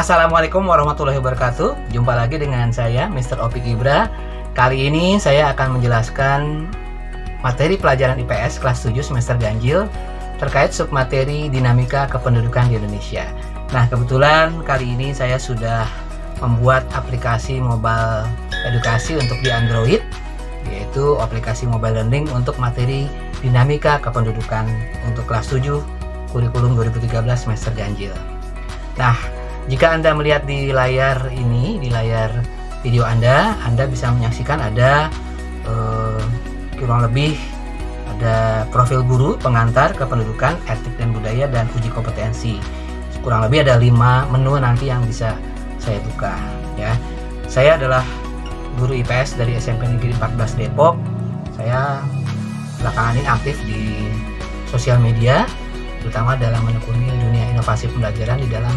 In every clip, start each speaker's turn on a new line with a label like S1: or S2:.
S1: Assalamualaikum warahmatullahi wabarakatuh. Jumpa lagi dengan saya, Mr. Opik Ibra. Kali ini saya akan menjelaskan materi pelajaran IPS kelas 7 semester ganjil terkait submateri dinamika kependudukan di Indonesia. Nah, kebetulan kali ini saya sudah membuat aplikasi mobile edukasi untuk di Android, yaitu aplikasi mobile learning untuk materi dinamika kependudukan untuk kelas 7 kurikulum 2013 semester ganjil. Nah, jika Anda melihat di layar ini, di layar video Anda bisa menyaksikan ada kurang lebih ada profil guru, pengantar, kependudukan, etik dan budaya, dan uji kompetensi. Kurang lebih ada 5 menu nanti yang bisa saya buka. Ya, saya adalah guru IPS dari SMP Negeri 14 Depok. Saya belakangan ini aktif di sosial media, terutama dalam menekuni dunia inovasi pembelajaran di dalam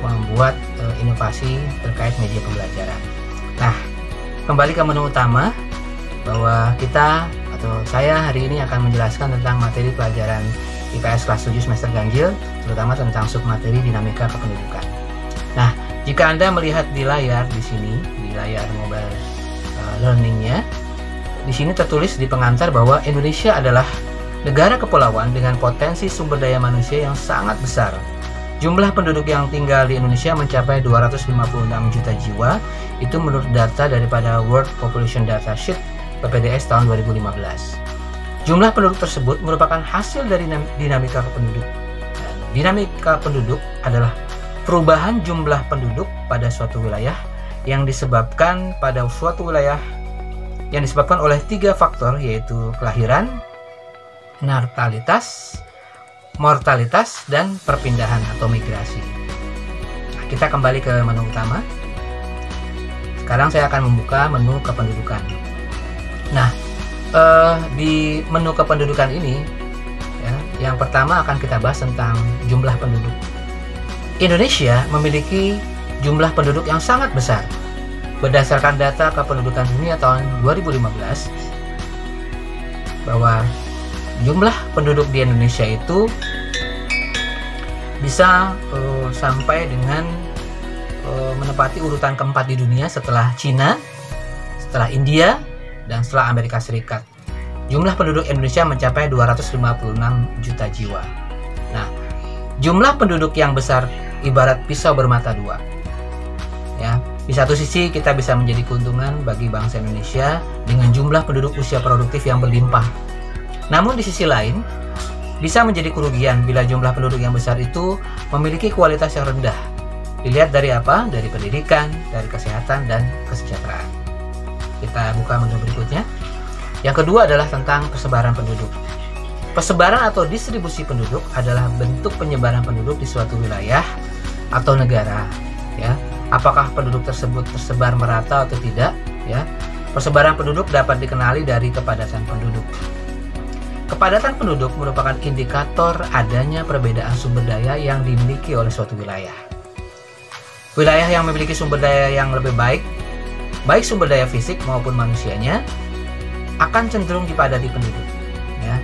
S1: membuat inovasi terkait media pembelajaran. Nah, kembali ke menu utama, bahwa saya hari ini akan menjelaskan tentang materi pelajaran IPS kelas 7 semester ganjil, terutama tentang submateri dinamika kependudukan. Nah, jika Anda melihat di layar di sini, di layar mobile learningnya, di sini tertulis di pengantar bahwa Indonesia adalah negara kepulauan dengan potensi sumber daya manusia yang sangat besar. Jumlah penduduk yang tinggal di Indonesia mencapai 256 juta jiwa, itu menurut data daripada World Population Data Sheet PPDS tahun 2015. Jumlah penduduk tersebut merupakan hasil dari dinamika penduduk. Dinamika penduduk adalah perubahan jumlah penduduk pada suatu wilayah yang disebabkan oleh 3 faktor, yaitu kelahiran, natalitas, mortalitas, dan perpindahan atau migrasi. Nah, kita kembali ke menu utama. Sekarang saya akan membuka menu kependudukan. Nah, di menu kependudukan ini, yang pertama akan kita bahas tentang jumlah penduduk. Indonesia memiliki jumlah penduduk yang sangat besar. Berdasarkan data kependudukan dunia tahun 2015, bahwa jumlah penduduk di Indonesia itu bisa sampai dengan menempati urutan keempat di dunia setelah Cina, setelah India, dan setelah Amerika Serikat. Jumlah penduduk Indonesia mencapai 256 juta jiwa. Nah, jumlah penduduk yang besar ibarat pisau bermata dua. Ya, di satu sisi kita bisa menjadi keuntungan bagi bangsa Indonesia dengan jumlah penduduk usia produktif yang berlimpah. Namun di sisi lain, bisa menjadi kerugian bila jumlah penduduk yang besar itu memiliki kualitas yang rendah. Dilihat dari apa? Dari pendidikan, dari kesehatan, dan kesejahteraan. Kita buka menu berikutnya. Yang kedua adalah tentang persebaran penduduk. Persebaran atau distribusi penduduk adalah bentuk penyebaran penduduk di suatu wilayah atau negara. Ya, apakah penduduk tersebut tersebar merata atau tidak? Ya, persebaran penduduk dapat dikenali dari kepadatan penduduk. Kepadatan penduduk merupakan indikator adanya perbedaan sumber daya yang dimiliki oleh suatu wilayah. Wilayah yang memiliki sumber daya yang lebih baik sumber daya fisik maupun manusianya, akan cenderung dipadati penduduk. Ya.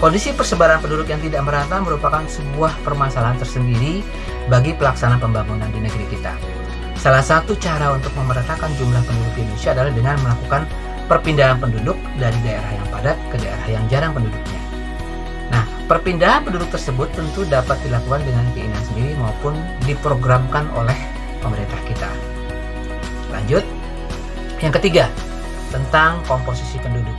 S1: Kondisi persebaran penduduk yang tidak merata merupakan sebuah permasalahan tersendiri bagi pelaksanaan pembangunan di negeri kita. Salah satu cara untuk memeratakan jumlah penduduk di Indonesia adalah dengan melakukan perpindahan penduduk dari daerah yang padat ke daerah yang jarang penduduknya. Nah, perpindahan penduduk tersebut tentu dapat dilakukan dengan keinginan sendiri maupun diprogramkan oleh pemerintah kita. Lanjut. Yang ketiga, tentang komposisi penduduk.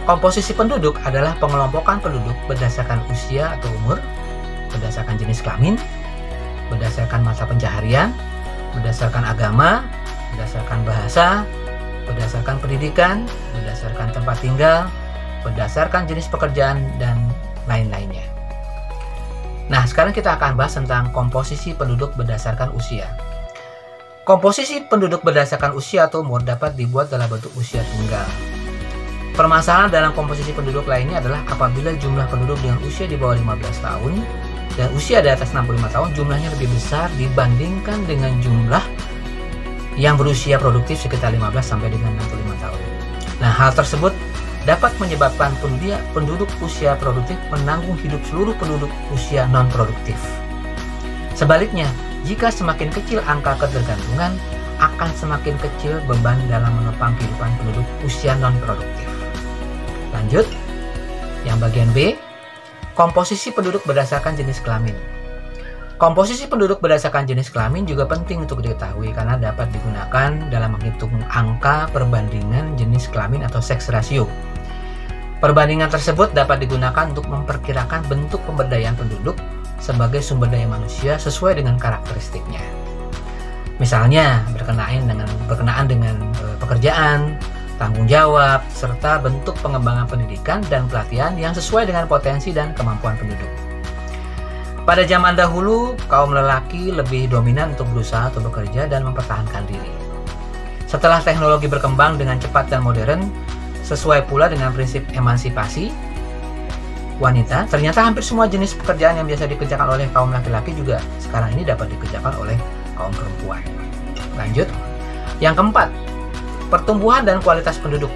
S1: Komposisi penduduk adalah pengelompokan penduduk berdasarkan usia atau umur, berdasarkan jenis kelamin, berdasarkan masa pencaharian, berdasarkan agama, berdasarkan bahasa, berdasarkan pendidikan, berdasarkan tempat tinggal, berdasarkan jenis pekerjaan, dan lain-lainnya. Nah, sekarang kita akan bahas tentang komposisi penduduk berdasarkan usia. Komposisi penduduk berdasarkan usia atau umur dapat dibuat dalam bentuk usia tunggal. Permasalahan dalam komposisi penduduk lainnya adalah apabila jumlah penduduk dengan usia di bawah 15 tahun dan usia di atas 65 tahun jumlahnya lebih besar dibandingkan dengan jumlah yang berusia produktif sekitar 15 sampai dengan 65 tahun. Nah, hal tersebut dapat menyebabkan penduduk usia produktif menanggung hidup seluruh penduduk usia non-produktif. Sebaliknya, jika semakin kecil angka ketergantungan, akan semakin kecil beban dalam menopang kehidupan penduduk usia non-produktif. Lanjut, yang bagian B, komposisi penduduk berdasarkan jenis kelamin. Komposisi penduduk berdasarkan jenis kelamin juga penting untuk diketahui karena dapat digunakan dalam menghitung angka perbandingan jenis kelamin atau sex ratio. Perbandingan tersebut dapat digunakan untuk memperkirakan bentuk pemberdayaan penduduk sebagai sumber daya manusia sesuai dengan karakteristiknya. Misalnya berkenaan dengan pekerjaan, tanggung jawab, serta bentuk pengembangan pendidikan dan pelatihan yang sesuai dengan potensi dan kemampuan penduduk. Pada zaman dahulu, kaum lelaki lebih dominan untuk berusaha atau bekerja dan mempertahankan diri. Setelah teknologi berkembang dengan cepat dan modern, sesuai pula dengan prinsip emansipasi wanita, ternyata hampir semua jenis pekerjaan yang biasa dikerjakan oleh kaum laki-laki juga sekarang ini dapat dikerjakan oleh kaum perempuan. Lanjut, yang keempat, pertumbuhan dan kualitas penduduk.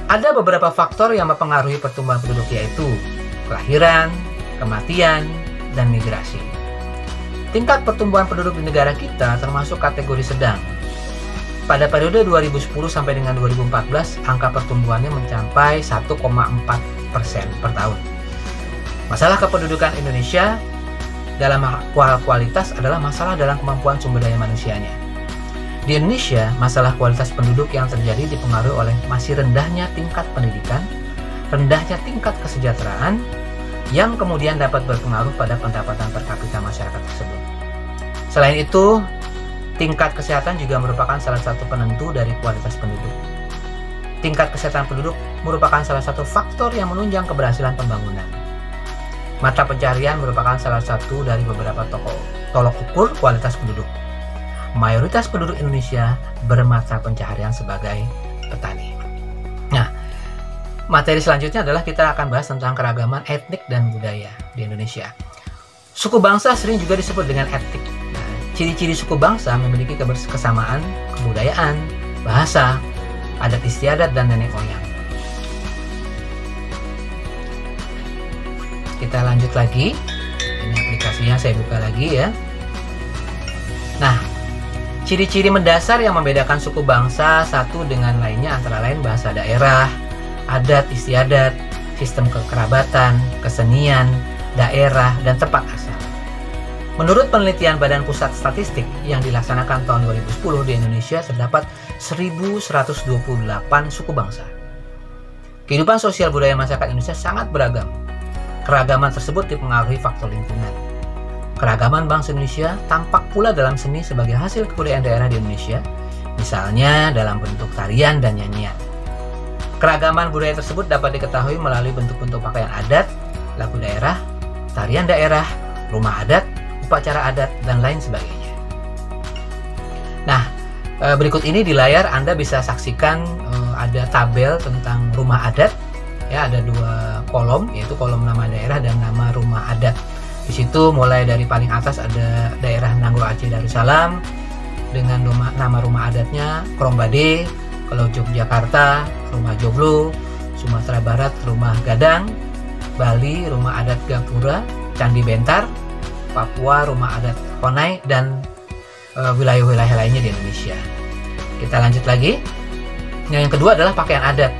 S1: Ada beberapa faktor yang mempengaruhi pertumbuhan penduduk, yaitu kelahiran, kematian, dan migrasi. Tingkat pertumbuhan penduduk di negara kita termasuk kategori sedang. Pada periode 2010 sampai dengan 2014, angka pertumbuhannya mencapai 1,4% per tahun. Masalah kependudukan Indonesia dalam kualitas adalah masalah dalam kemampuan sumber daya manusianya. Di Indonesia, masalah kualitas penduduk yang terjadi dipengaruhi oleh masih rendahnya tingkat pendidikan, rendahnya tingkat kesejahteraan, yang kemudian dapat berpengaruh pada pendapatan per kapita masyarakat tersebut. Selain itu, tingkat kesehatan juga merupakan salah satu penentu dari kualitas penduduk. Tingkat kesehatan penduduk merupakan salah satu faktor yang menunjang keberhasilan pembangunan. Mata pencarian merupakan salah satu dari beberapa tolok ukur kualitas penduduk. Mayoritas penduduk Indonesia bermata pencaharian sebagai petani. Nah, materi selanjutnya adalah kita akan bahas tentang keragaman etnik dan budaya di Indonesia. Suku bangsa sering juga disebut dengan etnik. Nah, ciri-ciri suku bangsa memiliki kesamaan kebudayaan, bahasa, adat istiadat, dan nenek moyang. Kita lanjut lagi. Ini aplikasinya saya buka lagi ya. Nah, ciri-ciri mendasar yang membedakan suku bangsa satu dengan lainnya antara lain bahasa daerah, adat istiadat, sistem kekerabatan, kesenian, daerah, dan tempat asal. Menurut penelitian Badan Pusat Statistik yang dilaksanakan tahun 2010 di Indonesia terdapat 1.128 suku bangsa. Kehidupan sosial budaya masyarakat Indonesia sangat beragam. Keragaman tersebut dipengaruhi faktor lingkungan. Keragaman bangsa Indonesia tampak pula dalam seni sebagai hasil kebudayaan daerah di Indonesia, misalnya dalam bentuk tarian dan nyanyian. Keragaman budaya tersebut dapat diketahui melalui bentuk-bentuk pakaian adat, lagu daerah, tarian daerah, rumah adat, upacara adat, dan lain sebagainya. Nah, berikut ini di layar Anda bisa saksikan ada tabel tentang rumah adat. Ya, ada dua kolom, yaitu kolom nama daerah dan nama rumah adat. Di situ mulai dari paling atas ada daerah Nanggroe Aceh Darussalam dengan nama rumah adatnya Krombade. Kalau Yogyakarta, rumah Joglo, Sumatera Barat, rumah Gadang, Bali, rumah adat Gapura, Candi Bentar, Papua, rumah adat Honai, dan wilayah-wilayah lainnya di Indonesia. Kita lanjut lagi. Yang kedua adalah pakaian adat.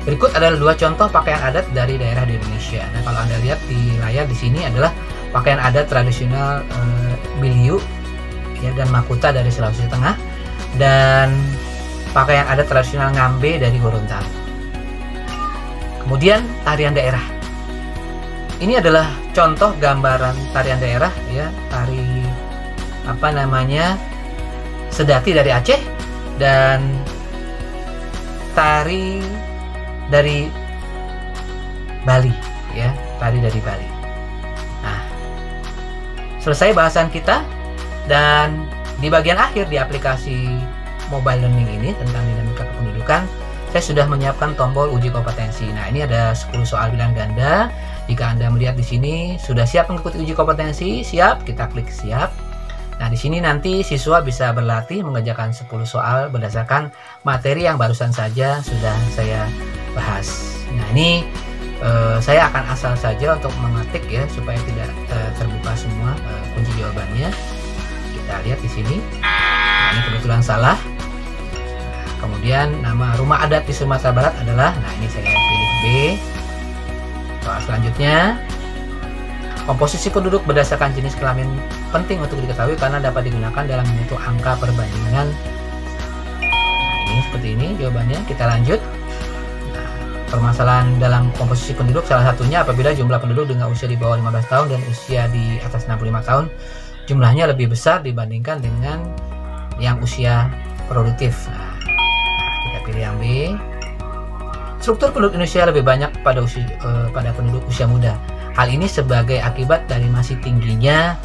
S1: Berikut adalah dua contoh pakaian adat dari daerah di Indonesia. Nah, kalau Anda lihat di layar di sini adalah pakaian adat tradisional Biliu ya, dan Makuta dari Sulawesi Tengah, dan pakaian adat tradisional Ngambe dari Gorontalo. Kemudian tarian daerah. Ini adalah contoh gambaran tarian daerah ya, tari Sedati dari Aceh dan tari dari Bali ya, tari dari Bali. Nah, selesai bahasan kita, dan di bagian akhir di aplikasi mobile learning ini tentang dinamika kependudukan, saya sudah menyiapkan tombol uji kompetensi. Nah, ini ada 10 soal pilihan ganda. Jika Anda melihat di sini sudah siap mengikuti uji kompetensi, siap, kita klik siap. Nah, di sini nanti siswa bisa berlatih mengerjakan 10 soal berdasarkan materi yang barusan saja sudah saya bahas. Nah, ini saya akan asal saja untuk mengetik ya, supaya tidak terbuka semua kunci jawabannya. kita lihat di sini. Nah, ini kebetulan salah. Kemudian nama rumah adat di Sumatera Barat adalah, nah ini saya pilih B. Soal selanjutnya, komposisi penduduk berdasarkan jenis kelamin penting untuk diketahui karena dapat digunakan dalam bentuk angka perbandingan. Nah, ini seperti ini jawabannya. Kita lanjut. Nah, permasalahan dalam komposisi penduduk salah satunya apabila jumlah penduduk dengan usia di bawah 15 tahun dan usia di atas 65 tahun jumlahnya lebih besar dibandingkan dengan yang usia produktif. Nah, kita pilih yang B. Struktur penduduk Indonesia lebih banyak pada penduduk usia muda. Hal ini sebagai akibat dari masih tingginya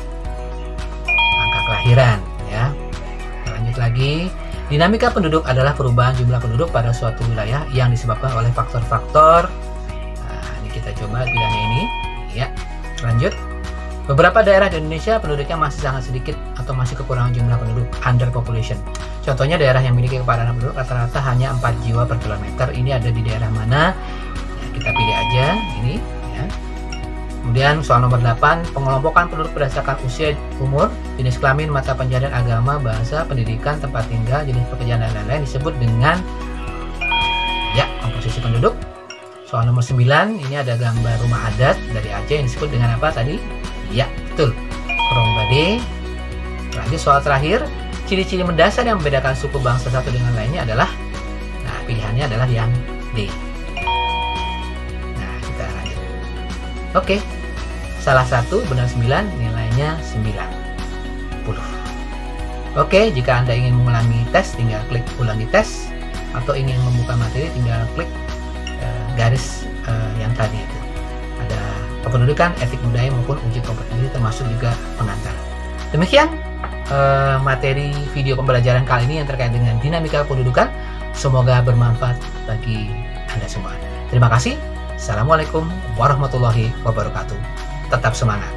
S1: angka kelahiran. Ya. Kita lanjut lagi. Dinamika penduduk adalah perubahan jumlah penduduk pada suatu wilayah yang disebabkan oleh faktor-faktor. Nah, ini kita coba pilihannya ini. Ya. Lanjut. Beberapa daerah di Indonesia penduduknya masih sangat sedikit atau masih kekurangan jumlah penduduk, underpopulation. Contohnya daerah yang memiliki kepadatan penduduk rata-rata hanya 4 jiwa per kilometer. Ini ada di daerah mana? Ya, kita pilih aja ini. Ya. Kemudian soal nomor 8, pengelompokan penduduk berdasarkan usia, umur, jenis kelamin, mata pencaharian, agama, bahasa, pendidikan, tempat tinggal, jenis pekerjaan dan lain-lain disebut dengan komposisi penduduk. Soal nomor 9, ini ada gambar rumah adat dari Aceh yang disebut dengan apa tadi? Ya, betul. Korongbade. Lanjut soal terakhir, ciri-ciri mendasar yang membedakan suku bangsa satu dengan lainnya adalah, nah pilihannya adalah yang D. Nah, kita lanjut. Oke. Salah satu benar 9, nilainya 90. Oke, jika Anda ingin mengulangi tes, tinggal klik ulangi tes, atau ingin membuka materi, tinggal klik garis yang tadi itu. Ada kependudukan, etik budaya maupun uji kompetensi termasuk juga pengantar. Demikian materi video pembelajaran kali ini yang terkait dengan dinamika pendudukan. Semoga bermanfaat bagi Anda semua. Terima kasih. Assalamualaikum warahmatullahi wabarakatuh. Tetap semangat.